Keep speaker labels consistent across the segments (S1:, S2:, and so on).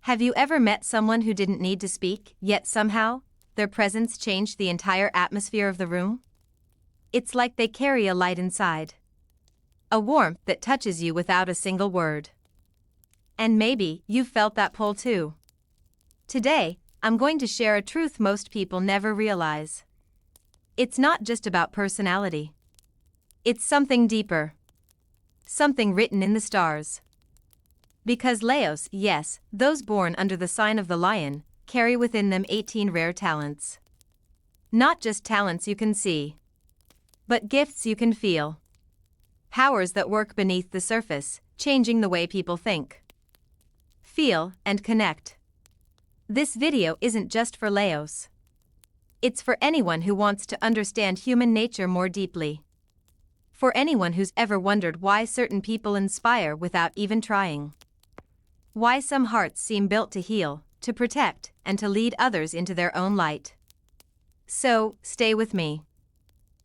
S1: Have you ever met someone who didn't need to speak, yet somehow, their presence changed the entire atmosphere of the room? It's like they carry a light inside. A warmth that touches you without a single word. And maybe you've felt that pull too. Today, I'm going to share a truth most people never realize. It's not just about personality. It's something deeper. Something written in the stars. Because Leos, yes, those born under the sign of the lion, carry within them 18 rare talents. Not just talents you can see, but gifts you can feel. Powers that work beneath the surface, changing the way people think, feel, and connect. This video isn't just for Leos. It's for anyone who wants to understand human nature more deeply. For anyone who's ever wondered why certain people inspire without even trying. Why some hearts seem built to heal, to protect, and to lead others into their own light. So, stay with me.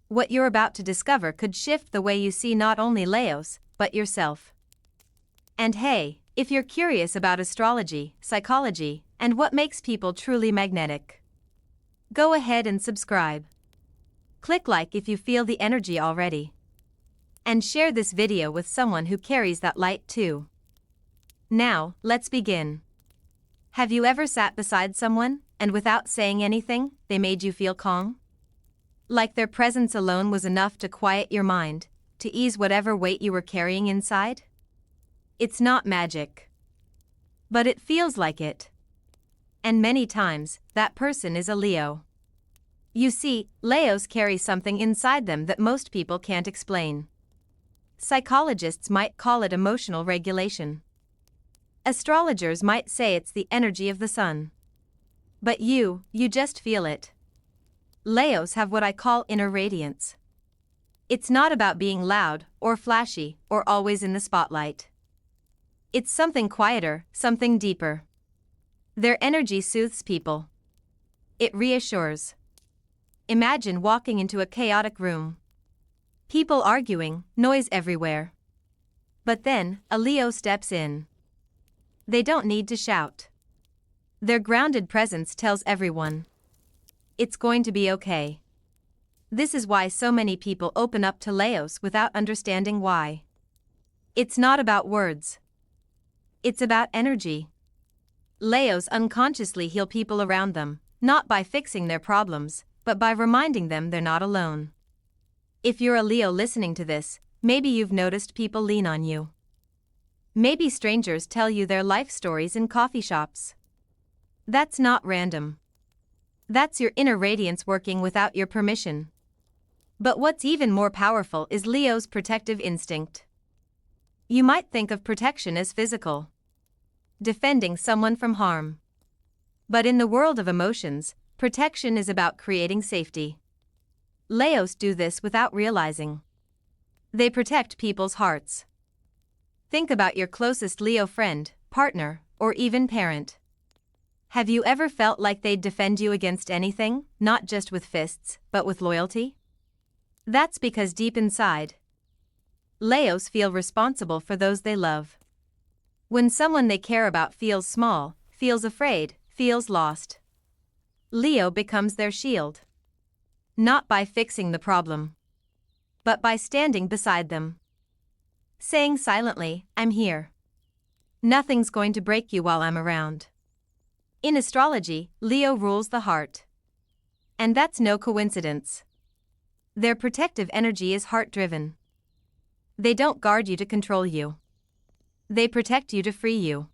S1: What you're about to discover could shift the way you see not only Leos, but yourself. And hey, if you're curious about astrology, psychology, and what makes people truly magnetic, go ahead and subscribe. Click like if you feel the energy already. And share this video with someone who carries that light too. Now, let's begin. Have you ever sat beside someone, and without saying anything, they made you feel calm? Like their presence alone was enough to quiet your mind, to ease whatever weight you were carrying inside? It's not magic. But it feels like it. And many times, that person is a Leo. You see, Leos carry something inside them that most people can't explain. Psychologists might call it emotional regulation. Astrologers might say it's the energy of the sun. But you just feel it. Leos have what I call inner radiance. It's not about being loud, or flashy, or always in the spotlight. It's something quieter, something deeper. Their energy soothes people. It reassures. Imagine walking into a chaotic room. People arguing, noise everywhere. But then, a Leo steps in. They don't need to shout. Their grounded presence tells everyone, it's going to be okay. This is why so many people open up to Leos without understanding why. It's not about words. It's about energy. Leos unconsciously heal people around them, not by fixing their problems, but by reminding them they're not alone. If you're a Leo listening to this, maybe you've noticed people lean on you. Maybe strangers tell you their life stories in coffee shops. That's not random. That's your inner radiance working without your permission. But what's even more powerful is Leo's protective instinct. You might think of protection as physical, defending someone from harm. But in the world of emotions, protection is about creating safety. Leos do this without realizing. They protect people's hearts. Think about your closest Leo friend, partner, or even parent. Have you ever felt like they'd defend you against anything, not just with fists, but with loyalty? That's because deep inside, Leos feel responsible for those they love. When someone they care about feels small, feels afraid, feels lost, Leo becomes their shield. Not by fixing the problem, but by standing beside them. Saying silently, I'm here. Nothing's going to break you while I'm around. In astrology, Leo rules the heart. And that's no coincidence. Their protective energy is heart-driven. They don't guard you to control you. They protect you to free you.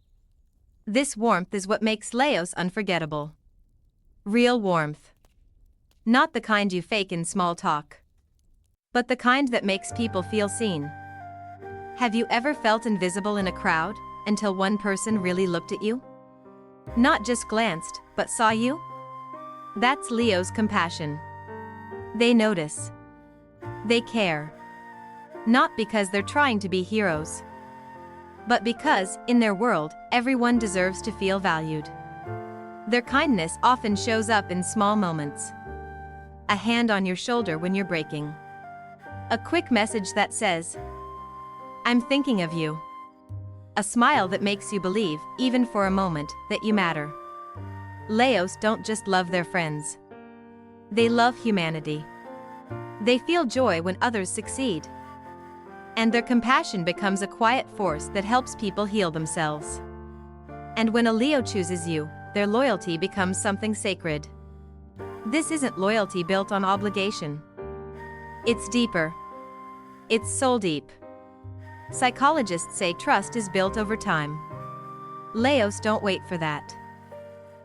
S1: This warmth is what makes Leos unforgettable. Real warmth. Not the kind you fake in small talk, but the kind that makes people feel seen. Have you ever felt invisible in a crowd, until one person really looked at you? Not just glanced, but saw you? That's Leo's compassion. They notice. They care. Not because they're trying to be heroes, but because, in their world, everyone deserves to feel valued. Their kindness often shows up in small moments. A hand on your shoulder when you're breaking. A quick message that says, I'm thinking of you. A smile that makes you believe, even for a moment, that you matter. Leos don't just love their friends. They love humanity. They feel joy when others succeed. And their compassion becomes a quiet force that helps people heal themselves. And when a Leo chooses you, their loyalty becomes something sacred. This isn't loyalty built on obligation. It's deeper. It's soul deep. Psychologists say trust is built over time. Leos don't wait for that.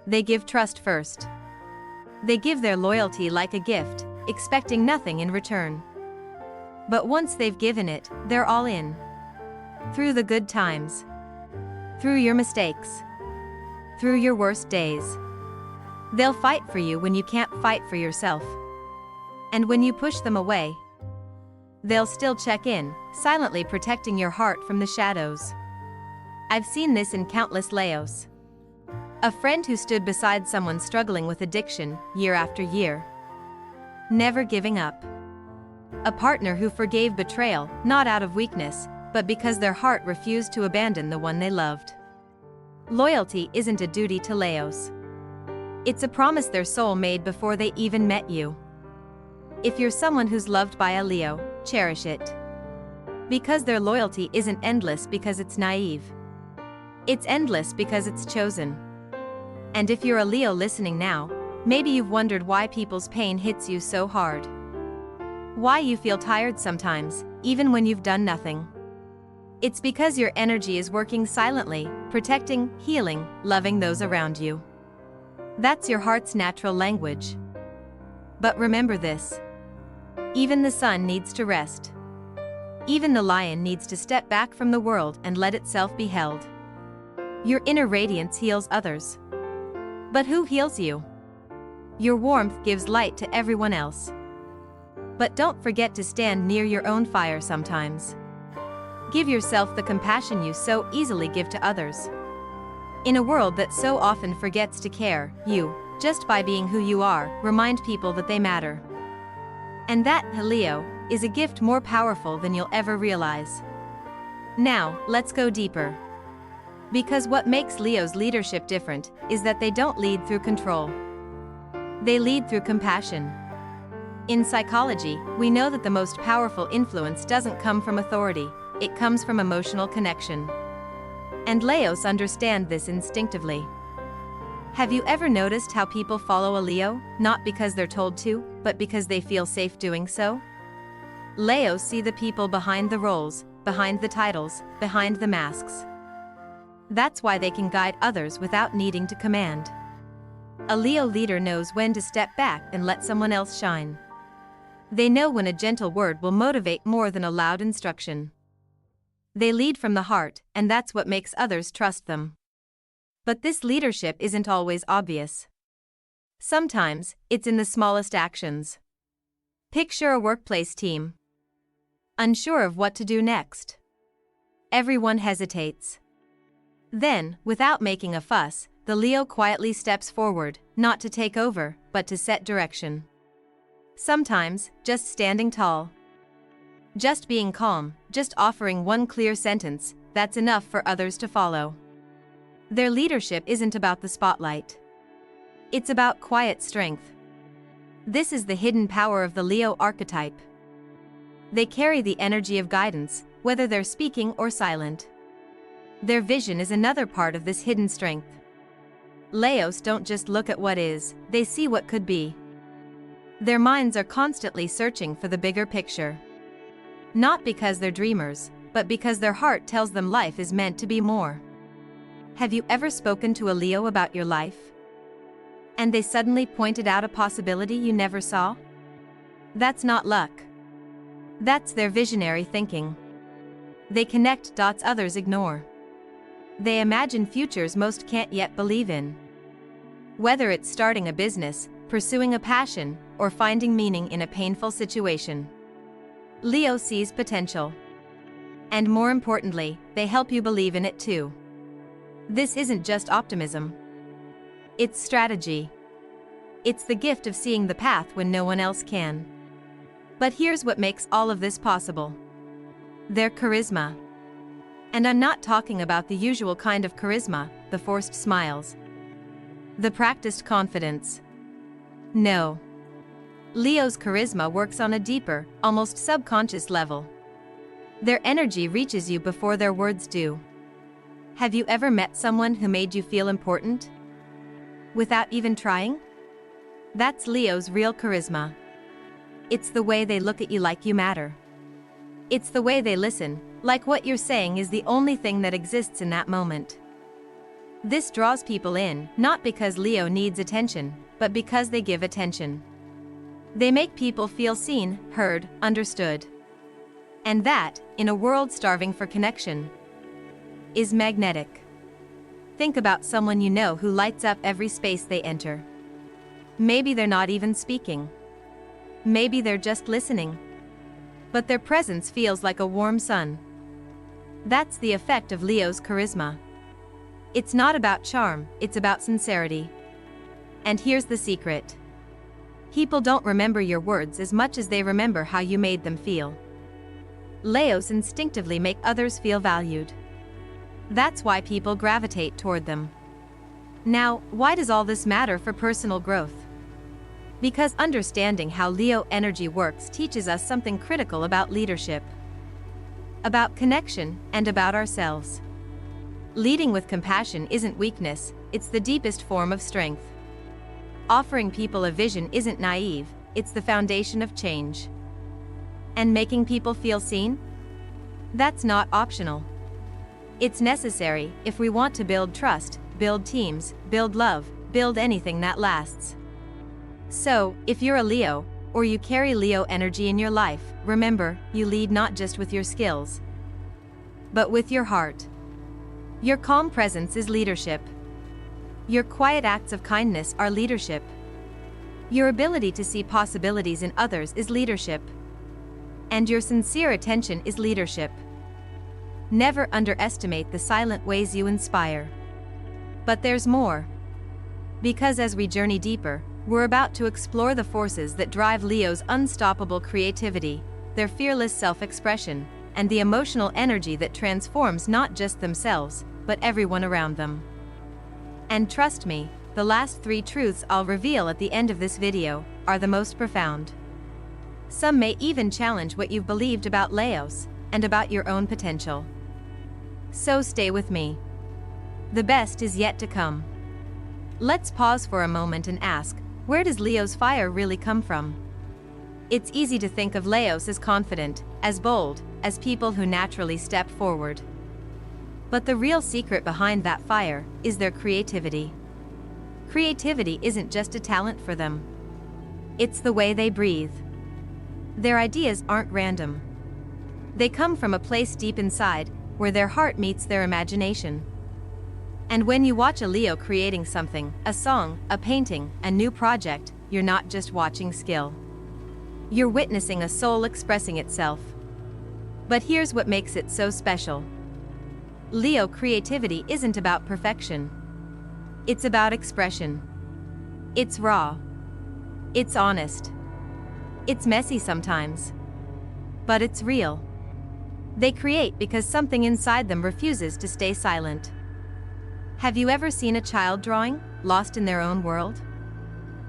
S1: They give trust first. They give their loyalty like a gift, expecting nothing in return. But once they've given it, they're all in. Through the good times. Through your mistakes. Through your worst days. They'll fight for you when you can't fight for yourself. And when you push them away, they'll still check in, silently protecting your heart from the shadows. I've seen this in countless Leos. A friend who stood beside someone struggling with addiction, year after year. Never giving up. A partner who forgave betrayal, not out of weakness, but because their heart refused to abandon the one they loved. Loyalty isn't a duty to Leos. It's a promise their soul made before they even met you. If you're someone who's loved by a Leo, cherish it. Because their loyalty isn't endless because it's naive. It's endless because it's chosen. And if you're a Leo listening now, maybe you've wondered why people's pain hits you so hard. Why you feel tired sometimes, even when you've done nothing. It's because your energy is working silently, protecting, healing, loving those around you. That's your heart's natural language. But remember this. Even the sun needs to rest. Even the lion needs to step back from the world and let itself be held. Your inner radiance heals others. But who heals you? Your warmth gives light to everyone else. But don't forget to stand near your own fire sometimes. Give yourself the compassion you so easily give to others. In a world that so often forgets to care, you, just by being who you are, remind people that they matter. And that, Leo, is a gift more powerful than you'll ever realize. Now, let's go deeper. Because what makes Leo's leadership different is that they don't lead through control. They lead through compassion. In psychology, we know that the most powerful influence doesn't come from authority, it comes from emotional connection. And Leos understand this instinctively. Have you ever noticed how people follow a Leo, not because they're told to, but because they feel safe doing so? Leos see the people behind the roles, behind the titles, behind the masks. That's why they can guide others without needing to command. A Leo leader knows when to step back and let someone else shine. They know when a gentle word will motivate more than a loud instruction. They lead from the heart, and that's what makes others trust them. But this leadership isn't always obvious. Sometimes, it's in the smallest actions. Picture a workplace team. Unsure of what to do next. Everyone hesitates. Then, without making a fuss, the Leo quietly steps forward, not to take over, but to set direction. Sometimes, just standing tall. Just being calm, just offering one clear sentence, that's enough for others to follow. Their leadership isn't about the spotlight. It's about quiet strength. This is the hidden power of the Leo archetype. They carry the energy of guidance, whether they're speaking or silent. Their vision is another part of this hidden strength. Leos don't just look at what is, they see what could be. Their minds are constantly searching for the bigger picture. Not because they're dreamers, but because their heart tells them life is meant to be more. Have you ever spoken to a Leo about your life? And they suddenly pointed out a possibility you never saw? That's not luck. That's their visionary thinking. They connect dots others ignore. They imagine futures most can't yet believe in. Whether it's starting a business, pursuing a passion, or finding meaning in a painful situation. Leo sees potential. And more importantly, they help you believe in it too. This isn't just optimism. It's strategy. It's the gift of seeing the path when no one else can. But here's what makes all of this possible. Their charisma. And I'm not talking about the usual kind of charisma, the forced smiles, the practiced confidence. No. Leo's charisma works on a deeper, almost subconscious level. Their energy reaches you before their words do. Have you ever met someone who made you feel important without even trying? That's Leo's real charisma. It's the way they look at you like you matter. It's the way they listen, like what you're saying is the only thing that exists in that moment. This draws people in, not because Leo needs attention, but because they give attention. They make people feel seen, heard, understood. And that, in a world starving for connection, is magnetic. Think about someone you know who lights up every space they enter. Maybe they're not even speaking. Maybe they're just listening. But their presence feels like a warm sun. That's the effect of Leo's charisma. It's not about charm, it's about sincerity. And here's the secret. People don't remember your words as much as they remember how you made them feel. Leos instinctively make others feel valued. That's why people gravitate toward them. Now, why does all this matter for personal growth? Because understanding how Leo energy works teaches us something critical about leadership, about connection, and about ourselves. Leading with compassion isn't weakness, it's the deepest form of strength. Offering people a vision isn't naive, it's the foundation of change. And making people feel seen? That's not optional. It's necessary if we want to build trust, build teams, build love, build anything that lasts. So, if you're a Leo, or you carry Leo energy in your life, remember, you lead not just with your skills, but with your heart. Your calm presence is leadership. Your quiet acts of kindness are leadership. Your ability to see possibilities in others is leadership. And your sincere attention is leadership. Never underestimate the silent ways you inspire. But there's more. Because as we journey deeper, we're about to explore the forces that drive Leo's unstoppable creativity, their fearless self-expression, and the emotional energy that transforms not just themselves, but everyone around them. And trust me, the last 3 truths I'll reveal at the end of this video are the most profound. Some may even challenge what you've believed about Leos, and about your own potential. So stay with me. The best is yet to come. Let's pause for a moment and ask, where does Leo's fire really come from? It's easy to think of Leos as confident, as bold, as people who naturally step forward. But the real secret behind that fire is their creativity. Creativity isn't just a talent for them. It's the way they breathe. Their ideas aren't random. They come from a place deep inside, where their heart meets their imagination. And when you watch a Leo creating something, a song, a painting, a new project, you're not just watching skill. You're witnessing a soul expressing itself. But here's what makes it so special. Leo creativity isn't about perfection. It's about expression. It's raw. It's honest. It's messy sometimes. But it's real. They create because something inside them refuses to stay silent. Have you ever seen a child drawing, lost in their own world?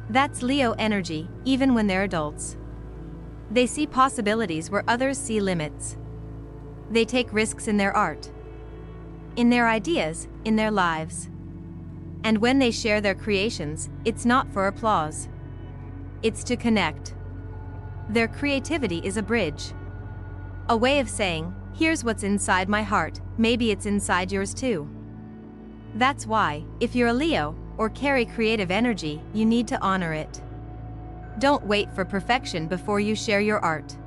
S1: That's Leo energy, even when they're adults. They see possibilities where others see limits. They take risks in their art, in their ideas, in their lives. And when they share their creations, it's not for applause. It's to connect. Their creativity is a bridge. A way of saying, here's what's inside my heart, maybe it's inside yours too. That's why, if you're a Leo, or carry creative energy, you need to honor it. Don't wait for perfection before you share your art.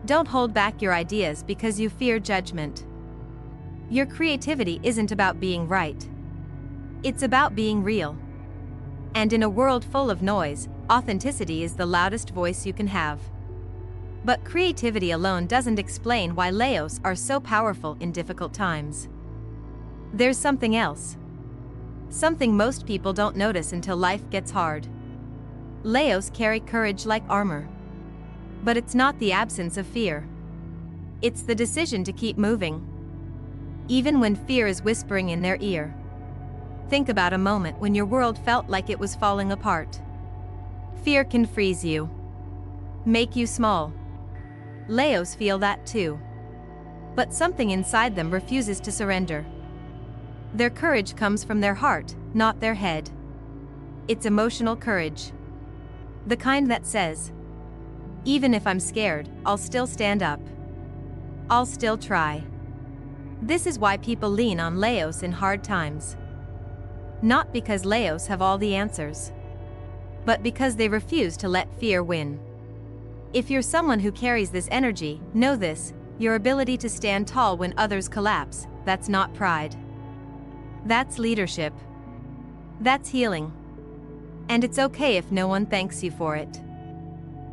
S1: Don't hold back your ideas because you fear judgment. Your creativity isn't about being right. It's about being real. And in a world full of noise, authenticity is the loudest voice you can have. But creativity alone doesn't explain why Leos are so powerful in difficult times. There's something else. Something most people don't notice until life gets hard. Leos carry courage like armor. But it's not the absence of fear. It's the decision to keep moving. even when fear is whispering in their ear. Think about a moment when your world felt like it was falling apart. Fear can freeze you, make you small. Leos feel that too. But something inside them refuses to surrender. Their courage comes from their heart, not their head. It's emotional courage. The kind that says, even if I'm scared, I'll still stand up. I'll still try. This is why people lean on Leos in hard times. Not because Leos have all the answers, but because they refuse to let fear win. If you're someone who carries this energy, know this: your ability to stand tall when others collapse, that's not pride. That's leadership. That's healing. And it's okay if no one thanks you for it.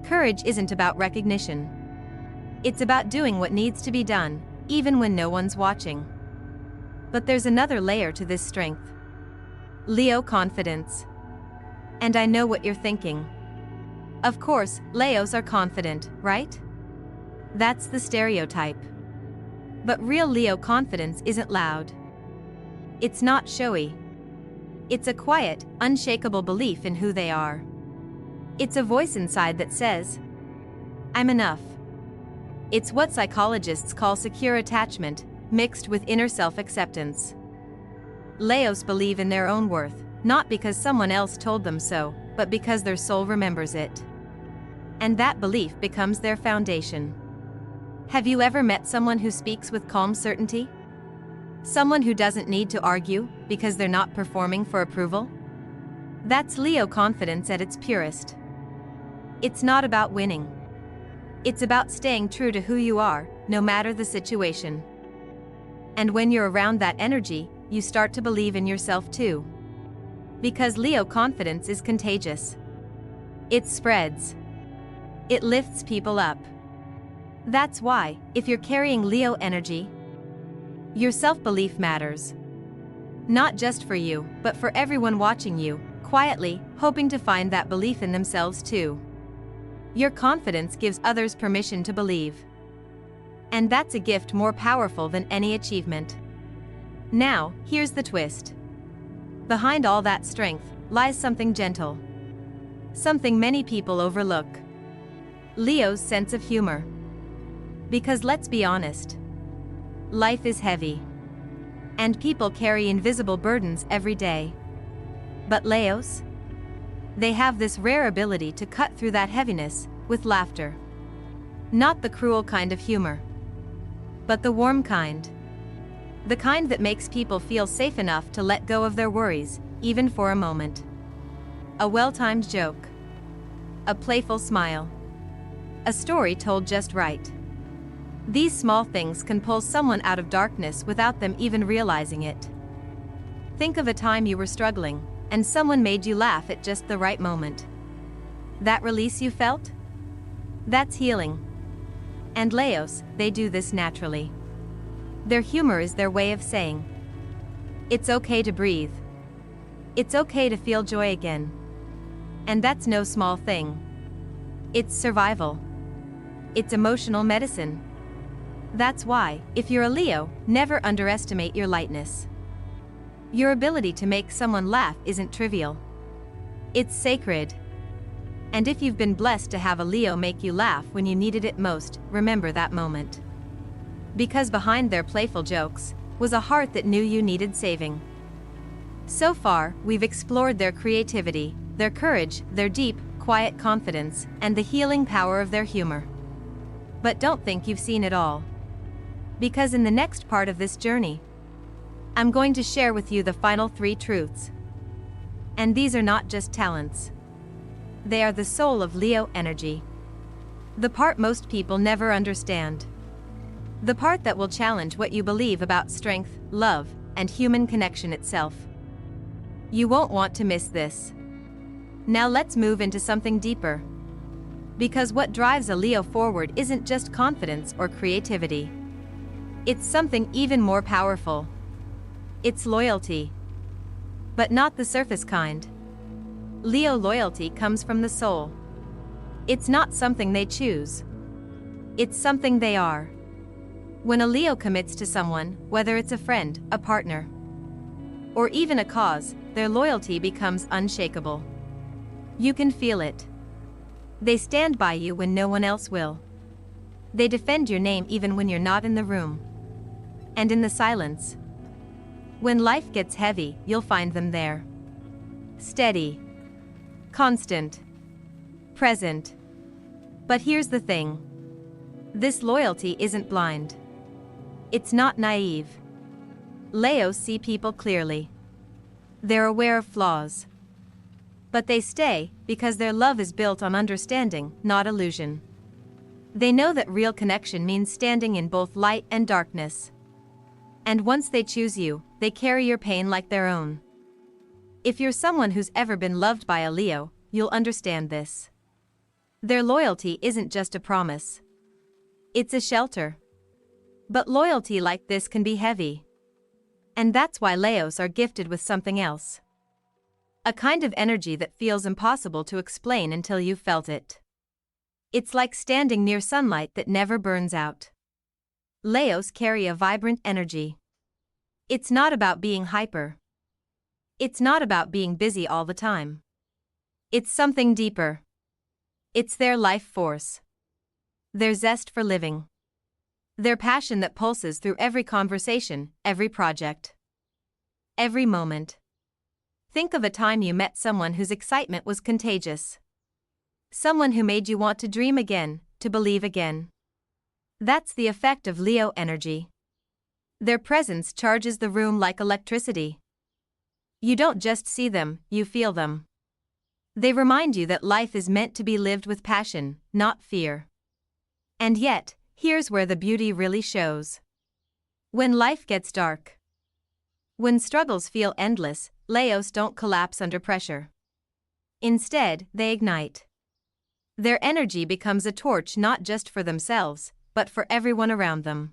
S1: Courage isn't about recognition. It's about doing what needs to be done, even when no one's watching. But there's another layer to this strength. Leo confidence. And I know what you're thinking. Of course, Leos are confident, right? That's the stereotype. But real Leo confidence isn't loud. It's not showy. It's a quiet, unshakable belief in who they are. It's a voice inside that says, I'm enough. It's what psychologists call secure attachment, mixed with inner self-acceptance. Leos believe in their own worth, not because someone else told them so, but because their soul remembers it. And that belief becomes their foundation. Have you ever met someone who speaks with calm certainty? Someone who doesn't need to argue because they're not performing for approval? That's Leo confidence at its purest. It's not about winning. It's about staying true to who you are, no matter the situation. And when you're around that energy, you start to believe in yourself too. Because Leo confidence is contagious. It spreads. It lifts people up. That's why, if you're carrying Leo energy, your self-belief matters. Not just for you, but for everyone watching you, quietly, hoping to find that belief in themselves too. Your confidence gives others permission to believe. And that's a gift more powerful than any achievement. Now, here's the twist. Behind all that strength lies something gentle. Something many people overlook. Leo's sense of humor. Because let's be honest, life is heavy. And people carry invisible burdens every day. But Leos? They have this rare ability to cut through that heaviness with laughter. Not the cruel kind of humor, but the warm kind. The kind that makes people feel safe enough to let go of their worries, even for a moment. A well-timed joke. A playful smile. A story told just right. These small things can pull someone out of darkness without them even realizing it. Think of a time you were struggling, and someone made you laugh at just the right moment. That release you felt? That's healing. And Leos, they do this naturally. Their humor is their way of saying, it's okay to breathe. It's okay to feel joy again. And that's no small thing. It's survival. It's emotional medicine. That's why, if you're a Leo, never underestimate your lightness. Your ability to make someone laugh isn't trivial. It's sacred. And if you've been blessed to have a Leo make you laugh when you needed it most, remember that moment. Because behind their playful jokes was a heart that knew you needed saving. So far, we've explored their creativity, their courage, their deep, quiet confidence, and the healing power of their humor. But don't think you've seen it all. Because in the next part of this journey, I'm going to share with you the final 3 truths. And these are not just talents. They are the soul of Leo energy. The part most people never understand. The part that will challenge what you believe about strength, love, and human connection itself. You won't want to miss this. Now let's move into something deeper. Because what drives a Leo forward isn't just confidence or creativity. It's something even more powerful. It's loyalty. But not the surface kind. Leo loyalty comes from the soul. It's not something they choose. It's something they are. When a Leo commits to someone, whether it's a friend, a partner, or even a cause, their loyalty becomes unshakable. You can feel it. They stand by you when no one else will. They defend your name even when you're not in the room. And in the silence, when life gets heavy, you'll find them there. Steady. Constant. Present. But here's the thing. This loyalty isn't blind. It's not naive. Leos see people clearly. They're aware of flaws. But they stay because their love is built on understanding, not illusion. They know that real connection means standing in both light and darkness. And once they choose you, they carry your pain like their own. If you're someone who's ever been loved by a Leo, you'll understand this. Their loyalty isn't just a promise. It's a shelter. But loyalty like this can be heavy. And that's why Leos are gifted with something else. A kind of energy that feels impossible to explain until you've felt it. It's like standing near sunlight that never burns out. Leos carry a vibrant energy. It's not about being hyper. It's not about being busy all the time. It's something deeper. It's their life force. Their zest for living. Their passion that pulses through every conversation, every project. Every moment. Think of a time you met someone whose excitement was contagious. Someone who made you want to dream again, to believe again. That's the effect of Leo energy. Their presence charges the room like electricity. You don't just see them, you feel them. They remind you that life is meant to be lived with passion, not fear. And yet, here's where the beauty really shows. When life gets dark. When struggles feel endless, Leos don't collapse under pressure. Instead, they ignite. Their energy becomes a torch not just for themselves, but for everyone around them.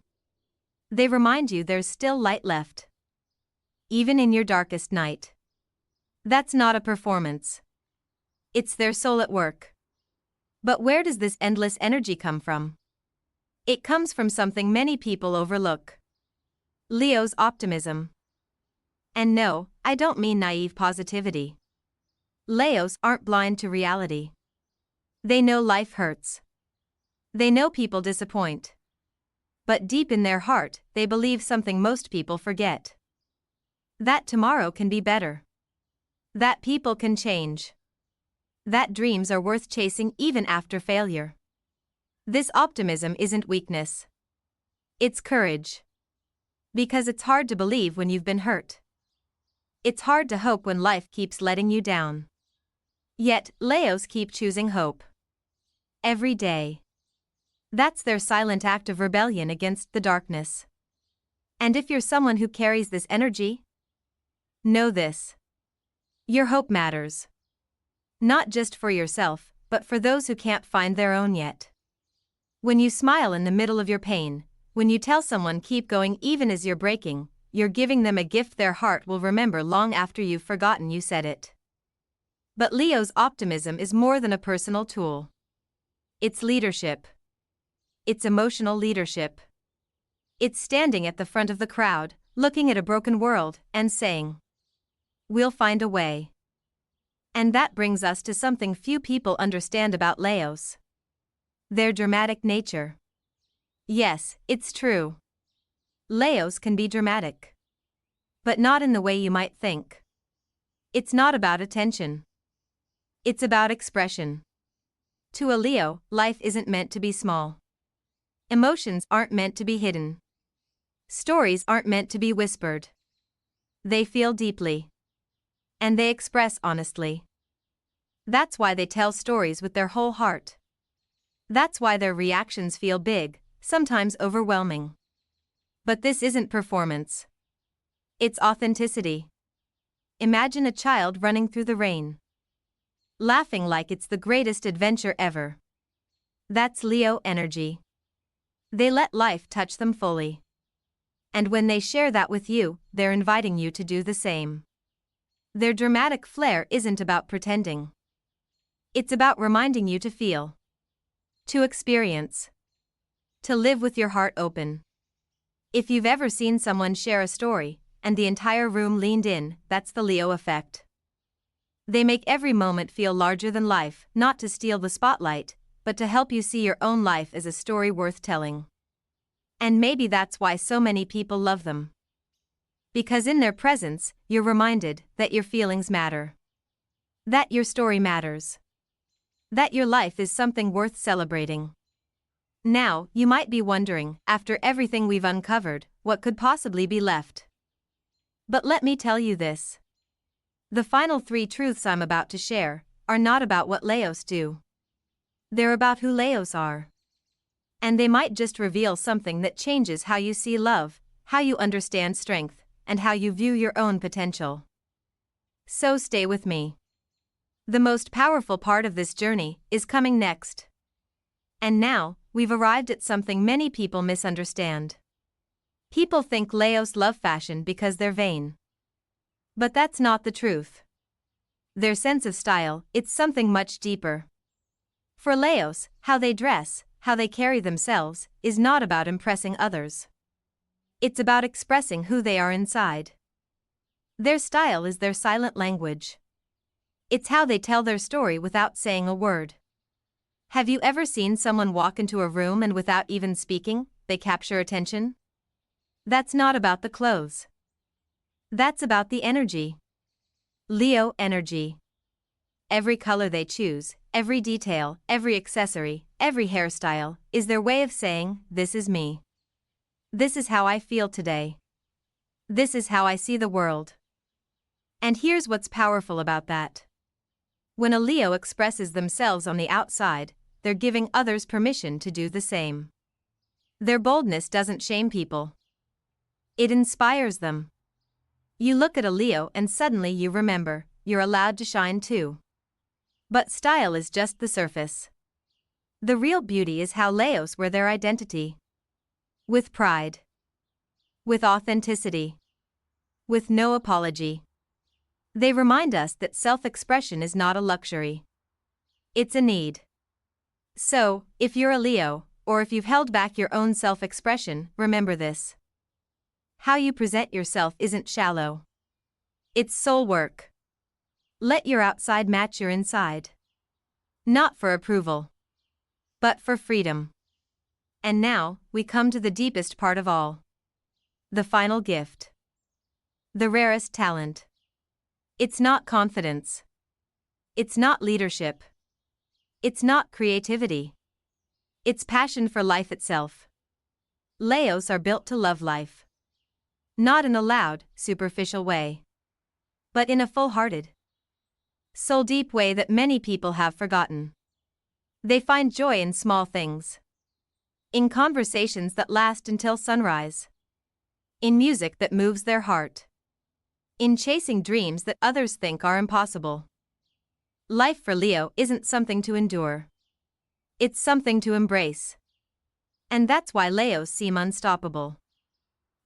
S1: They remind you there's still light left. Even in your darkest night. That's not a performance. It's their soul at work. But where does this endless energy come from? It comes from something many people overlook. Leo's optimism. And no, I don't mean naive positivity. Leos aren't blind to reality. They know life hurts. They know people disappoint. But deep in their heart, they believe something most people forget. That tomorrow can be better. That people can change. That dreams are worth chasing even after failure. This optimism isn't weakness. It's courage. Because it's hard to believe when you've been hurt. It's hard to hope when life keeps letting you down. Yet, Leos keep choosing hope. Every day. That's their silent act of rebellion against the darkness. And if you're someone who carries this energy, know this. Your hope matters. Not just for yourself, but for those who can't find their own yet. When you smile in the middle of your pain, when you tell someone keep going even as you're breaking, you're giving them a gift their heart will remember long after you've forgotten you said it. But Leo's optimism is more than a personal tool. It's leadership. It's emotional leadership. It's standing at the front of the crowd, looking at a broken world, and saying, "We'll find a way." And that brings us to something few people understand about Leos. Their dramatic nature. Yes, it's true. Leos can be dramatic. But not in the way you might think. It's not about attention. It's about expression. To a Leo, life isn't meant to be small. Emotions aren't meant to be hidden. Stories aren't meant to be whispered. They feel deeply. And they express honestly. That's why they tell stories with their whole heart. That's why their reactions feel big, sometimes overwhelming. But this isn't performance. It's authenticity. Imagine a child running through the rain. Laughing like it's the greatest adventure ever. That's Leo energy. They let life touch them fully. And when they share that with you, they're inviting you to do the same. Their dramatic flair isn't about pretending. It's about reminding you to feel. To experience. To live with your heart open. If you've ever seen someone share a story, and the entire room leaned in, that's the Leo effect. They make every moment feel larger than life, not to steal the spotlight, but to help you see your own life as a story worth telling. And maybe that's why so many people love them. Because in their presence, you're reminded that your feelings matter. That your story matters. That your life is something worth celebrating. Now, you might be wondering, after everything we've uncovered, what could possibly be left? But let me tell you this. The final 3 truths I'm about to share are not about what Leos do. They're about who Leos are. And they might just reveal something that changes how you see love, how you understand strength, and how you view your own potential. So stay with me. The most powerful part of this journey is coming next. And now, we've arrived at something many people misunderstand. People think Leos love fashion because they're vain. But that's not the truth. Their sense of style, it's something much deeper. For Leos, how they dress, how they carry themselves, is not about impressing others. It's about expressing who they are inside. Their style is their silent language. It's how they tell their story without saying a word. Have you ever seen someone walk into a room and without even speaking, they capture attention? That's not about the clothes. That's about the energy. Leo energy. Every color they choose, every detail, every accessory, every hairstyle, is their way of saying, this is me. This is how I feel today. This is how I see the world. And here's what's powerful about that. When a Leo expresses themselves on the outside, they're giving others permission to do the same. Their boldness doesn't shame people. It inspires them. You look at a Leo and suddenly you remember, you're allowed to shine too. But style is just the surface. The real beauty is how Leos wear their identity. With pride. With authenticity. With no apology. They remind us that self-expression is not a luxury. It's a need. So, if you're a Leo, or if you've held back your own self-expression, remember this. How you present yourself isn't shallow. It's soul work. Let your outside match your inside. Not for approval, but for freedom. And now, we come to the deepest part of all. The final gift. The rarest talent. It's not confidence. It's not leadership. It's not creativity. It's passion for life itself. Leos are built to love life. Not in a loud, superficial way, but in a full-hearted, soul-deep way that many people have forgotten. They find joy in small things. In conversations that last until sunrise. In music that moves their heart. In chasing dreams that others think are impossible. Life for Leo isn't something to endure. It's something to embrace. And that's why Leos seem unstoppable.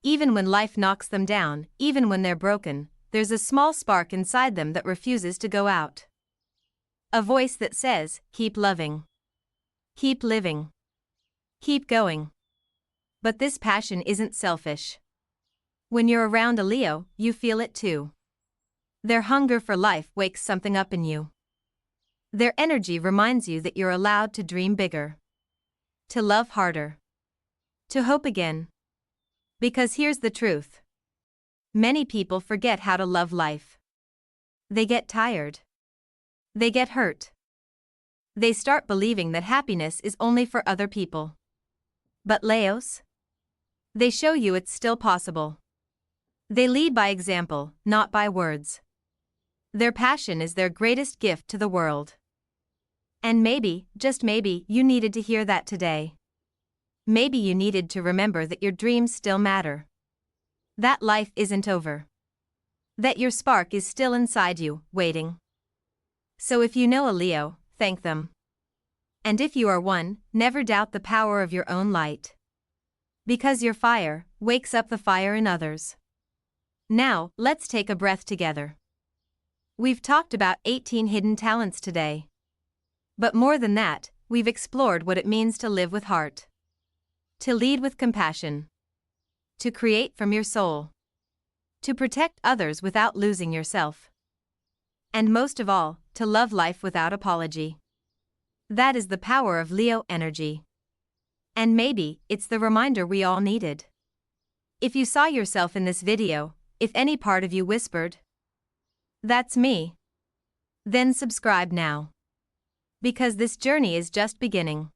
S1: Even when life knocks them down, even when they're broken, there's a small spark inside them that refuses to go out. A voice that says, keep loving. Keep living. Keep going. But this passion isn't selfish. When you're around a Leo, you feel it too. Their hunger for life wakes something up in you. Their energy reminds you that you're allowed to dream bigger. To love harder. To hope again. Because here's the truth. Many people forget how to love life. They get tired. They get hurt. They start believing that happiness is only for other people. But Leos? They show you it's still possible. They lead by example, not by words. Their passion is their greatest gift to the world. And maybe, just maybe, you needed to hear that today. Maybe you needed to remember that your dreams still matter. That life isn't over. That your spark is still inside you, waiting. So if you know a Leo, thank them. And if you are one, never doubt the power of your own light. Because your fire wakes up the fire in others. Now, let's take a breath together. We've talked about 18 hidden talents today. But more than that, we've explored what it means to live with heart. To lead with compassion. to create from your soul, to protect others without losing yourself, and most of all, to love life without apology. That is the power of Leo energy. And maybe it's the reminder we all needed. If you saw yourself in this video, if any part of you whispered, "That's me," then subscribe now. Because this journey is just beginning.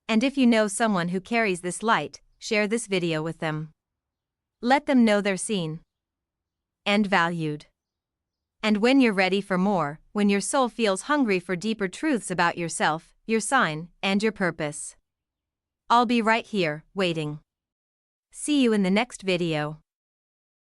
S1: And if you know someone who carries this light, share this video with them. Let them know they're seen and valued. And when you're ready for more, when your soul feels hungry for deeper truths about yourself, your sign, and your purpose, I'll be right here, waiting. See you in the next video.